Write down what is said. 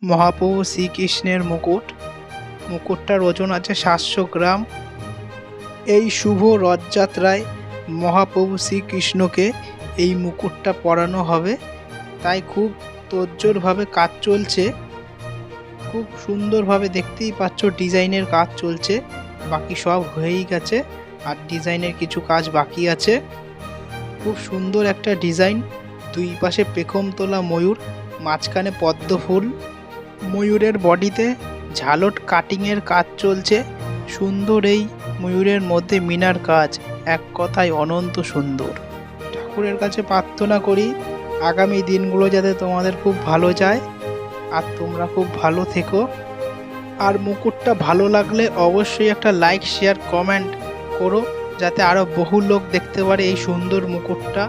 মহাপ্রভু শ্রীকৃষ্ণের মুকুট। মুকুটটার ওজন আছে 700 গ্রাম। এই শুভ রথযাত্রায় মহাপ্রভু শ্রীকৃষ্ণকে এই মুকুটটা পরানো হবে, তাই খুব তোড়জোড়ভাবে কাজ চলছে। খুব সুন্দরভাবে দেখতেই পাচ্ছ ডিজাইনের কাজ চলছে, বাকি সব হয়েই গেছে আর ডিজাইনের কিছু কাজ বাকি আছে। খুব সুন্দর একটা ডিজাইন, দুই পাশে পেখম তোলা ময়ূর, মাঝখানে পদ্ম ফুল। ময়ূরের বডিতে ঝালট কাটিংয়ের কাজ চলছে। সুন্দর এই ময়ূরের মধ্যে মিনার কাজ, এক কথায় অনন্ত সুন্দর। ঠাকুরের কাছে প্রার্থনা করি আগামী দিনগুলো যাতে তোমাদের খুব ভালো যায় আর তোমরা খুব ভালো থেকো। আর মুকুটটা ভালো লাগলে অবশ্যই একটা লাইক শেয়ার কমেন্ট করো, যাতে আরও বহু লোক দেখতে পারে এই সুন্দর মুকুটটা।